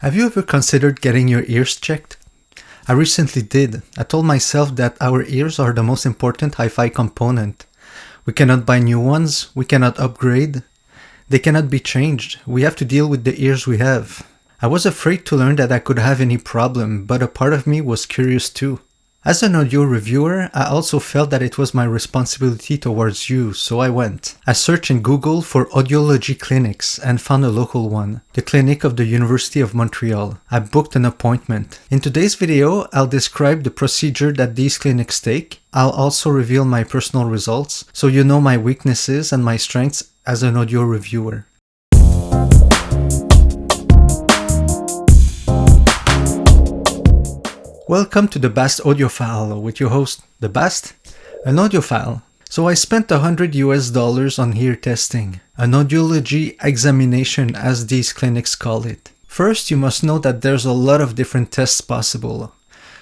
Have you ever considered getting your ears checked? I recently did. I told myself that our ears are the most important HiFi component. We cannot buy new ones, we cannot upgrade, they cannot be changed. We have to deal with the ears we have. I was afraid to learn that I could have any problem, but a part of me was curious too. As an audio reviewer, I also felt that it was my responsibility towards you, so I went. I searched in Google for audiology clinics and found a local one, the clinic of the University of Montreal. I booked an appointment. In today's video, I'll describe the procedure that these clinics take. I'll also reveal my personal results, so you know my weaknesses and my strengths as an audio reviewer. Welcome to the Bast Audiophile with your host, the Bast, an audiophile. So I spent $100 on ear testing, an audiology examination as these clinics call it. First, you must know that there's a lot of different tests possible.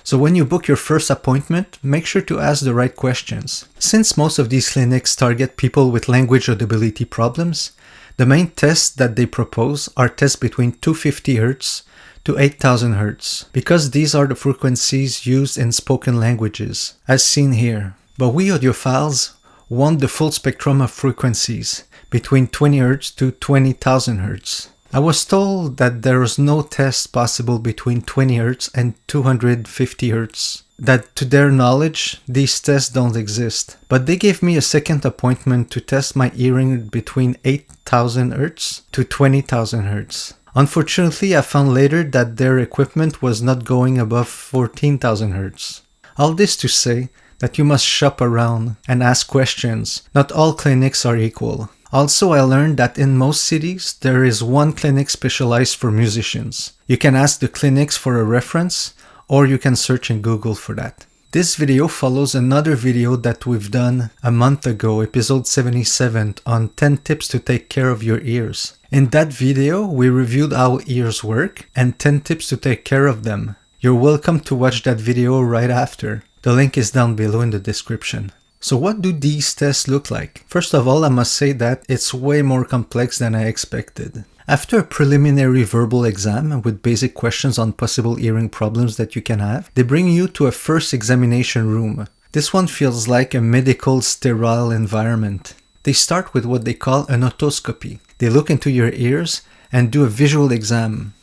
So when you book your first appointment, make sure to ask the right questions. Since most of these clinics target people with language or ability problems, the main tests that they propose are tests between 250 Hz to 8000 Hz, because these are the frequencies used in spoken languages, as seen here. But we audiophiles want the full spectrum of frequencies, between 20 Hz to 20,000 Hz. I was told that there was no test possible between 20 Hz and 250 Hz. That to their knowledge, these tests don't exist. But they gave me a second appointment to test my hearing between 8000 Hz to 20,000 Hz. Unfortunately, I found later that their equipment was not going above 14,000 Hz. All this to say that you must shop around and ask questions. Not all clinics are equal. Also, I learned that in most cities, there is one clinic specialized for musicians. You can ask the clinics for a reference, or you can search in Google for that. This video follows another video that we've done a month ago, episode 77, on 10 tips to take care of your ears. In that video, we reviewed how ears work and 10 tips to take care of them. You're welcome to watch that video right after. The link is down below in the description. So what do these tests look like? First of all, I must say that it's way more complex than I expected. After a preliminary verbal exam with basic questions on possible hearing problems that you can have, they bring you to a first examination room. This one feels like a medical sterile environment. They start with what they call an otoscopy. They look into your ears and do a visual exam.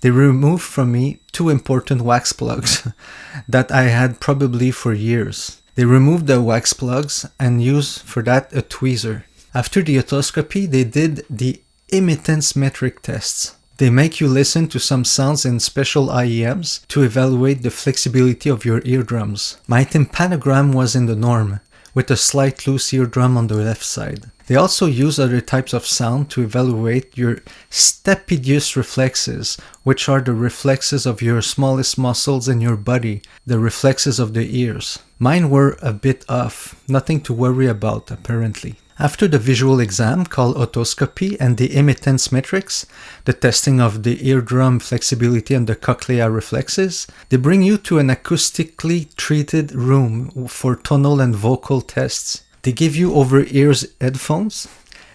They remove from me 2 important wax plugs that I had probably for years. They remove the wax plugs and use for that a tweezer. After the otoscopy, they did the emittance metric tests. They make you listen to some sounds in special IEMs to evaluate the flexibility of your eardrums. My tympanogram was in the norm, with a slight loose eardrum on the left side. They also use other types of sound to evaluate your stapedius reflexes, which are the reflexes of your smallest muscles in your body, the reflexes of the ears. Mine were a bit off, nothing to worry about apparently. After the visual exam called otoscopy and the emittance metrics, the testing of the eardrum flexibility and the cochlea reflexes, they bring you to an acoustically treated room for tonal and vocal tests. They give you over-ears headphones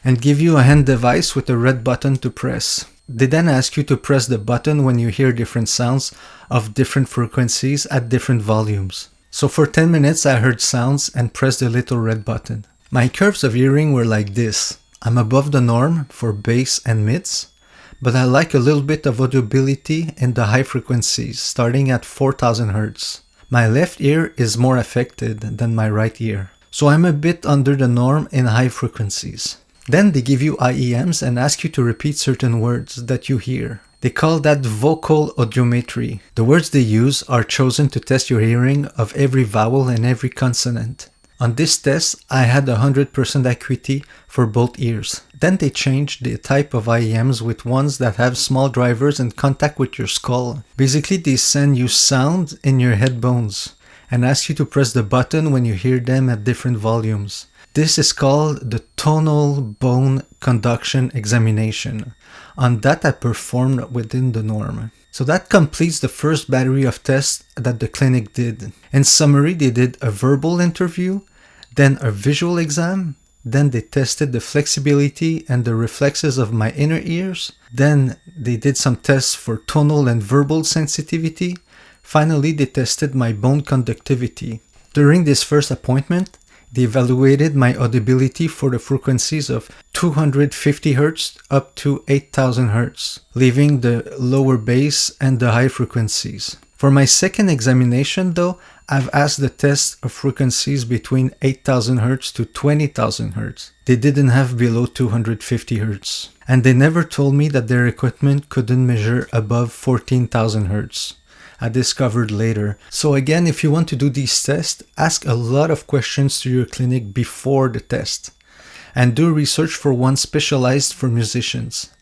and give you a hand device with a red button to press. They then ask you to press the button when you hear different sounds of different frequencies at different volumes. So for 10 minutes I heard sounds and pressed the little red button. My curves of hearing were like this. I'm above the norm for bass and mids, but I like a little bit of audibility in the high frequencies, starting at 4000 Hz. My left ear is more affected than my right ear, so I'm a bit under the norm in high frequencies. Then they give you IEMs and ask you to repeat certain words that you hear. They call that vocal audiometry. The words they use are chosen to test your hearing of every vowel and every consonant. On this test, I had 100% acuity for both ears. Then they changed the type of IEMs with ones that have small drivers in contact with your skull. Basically, they send you sound in your head bones and ask you to press the button when you hear them at different volumes. This is called the tonal bone conduction examination. On that, I performed within the norm. So that completes the first battery of tests that the clinic did. In summary, they did a verbal interview, then a visual exam, Then they tested the flexibility and the reflexes of my inner ears. Then they did some tests for tonal and verbal sensitivity. Finally, they tested my bone conductivity. During this first appointment, they evaluated my audibility for the frequencies of 250 Hz up to 8000 Hz, leaving the lower bass and the high frequencies. For my second examination though, I've asked the test of frequencies between 8000 Hz to 20,000 Hz. They didn't have below 250 Hz. And they never told me that their equipment couldn't measure above 14,000 Hz. I discovered later. So again, if you want to do these tests, ask a lot of questions to your clinic before the test. And do research for one specialized for musicians.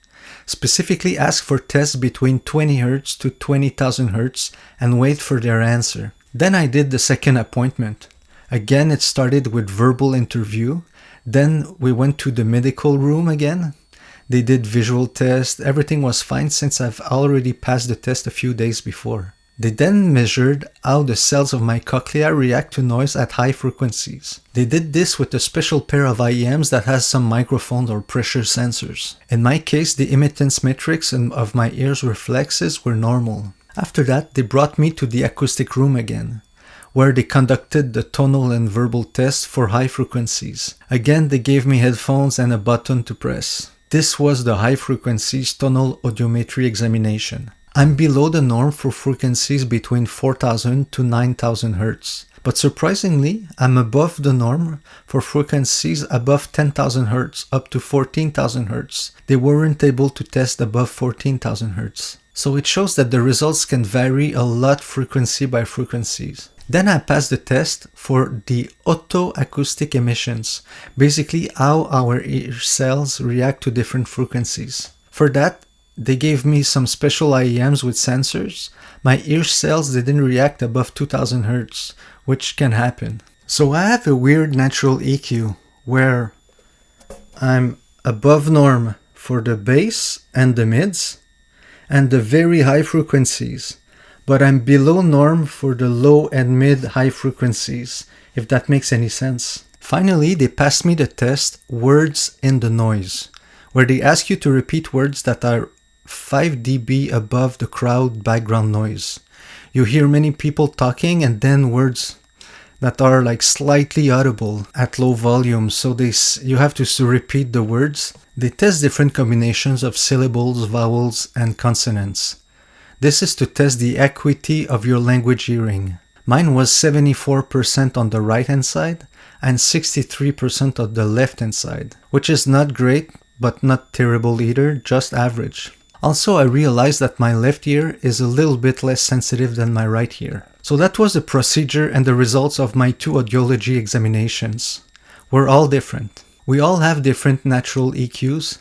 Specifically ask for tests between 20 Hz to 20,000 Hz and wait for their answer. Then I did the second appointment. Again, it started with verbal interview. Then we went to the medical room again. They did visual tests. Everything was fine since I've already passed the test a few days before. They then measured how the cells of my cochlea react to noise at high frequencies. They did this with a special pair of IEMs that has some microphones or pressure sensors. In my case, the emittance metrics of my ears' reflexes were normal. After that, they brought me to the acoustic room again, where they conducted the tonal and verbal tests for high frequencies. Again, they gave me headphones and a button to press. This was the high frequencies tonal audiometry examination. I'm below the norm for frequencies between 4000 to 9000 Hz. But surprisingly, I'm above the norm for frequencies above 10,000 Hz up to 14,000 Hz. They weren't able to test above 14,000 Hz. So it shows that the results can vary a lot frequency by frequencies. Then I passed the test for the otoacoustic emissions, basically how our ear cells react to different frequencies. For that, they gave me some special IEMs with sensors. My ear cells didn't react above 2000 Hz, which can happen. So I have a weird natural EQ where I'm above norm for the bass and the mids and the very high frequencies, but I'm below norm for the low and mid high frequencies, if that makes any sense. Finally, they passed me the test Words in the Noise, where they ask you to repeat words that are 5 dB above the crowd background noise. You hear many people talking and then words that are like slightly audible at low volume, so you have to repeat the words. They test different combinations of syllables, vowels, and consonants. This is to test the acuity of your language hearing. Mine was 74% on the right hand side and 63% on the left hand side, which is not great, but not terrible either, just average. Also, I realized that my left ear is a little bit less sensitive than my right ear. So that was the procedure and the results of my 2 audiology examinations. We're all different. We all have different natural EQs,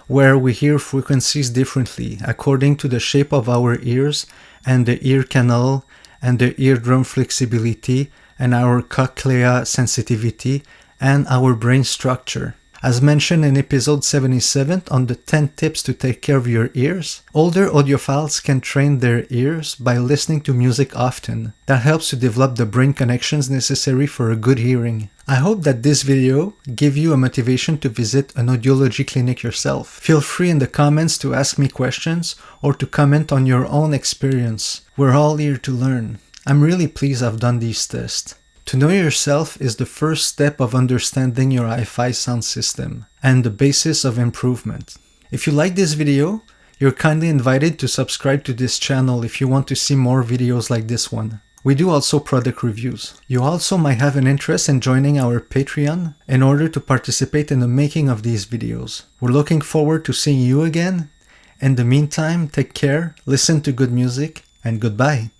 where we hear frequencies differently according to the shape of our ears and the ear canal and the eardrum flexibility and our cochlea sensitivity and our brain structure. As mentioned in episode 77 on the 10 tips to take care of your ears, older audiophiles can train their ears by listening to music often. That helps to develop the brain connections necessary for a good hearing. I hope that this video gave you a motivation to visit an audiology clinic yourself. Feel free in the comments to ask me questions or to comment on your own experience. We're all here to learn. I'm really pleased I've done these tests. To know yourself is the first step of understanding your HiFi sound system and the basis of improvement. If you like this video, you're kindly invited to subscribe to this channel if you want to see more videos like this one. We do also product reviews. You also might have an interest in joining our Patreon in order to participate in the making of these videos. We're looking forward to seeing you again. In the meantime, take care, listen to good music, and goodbye.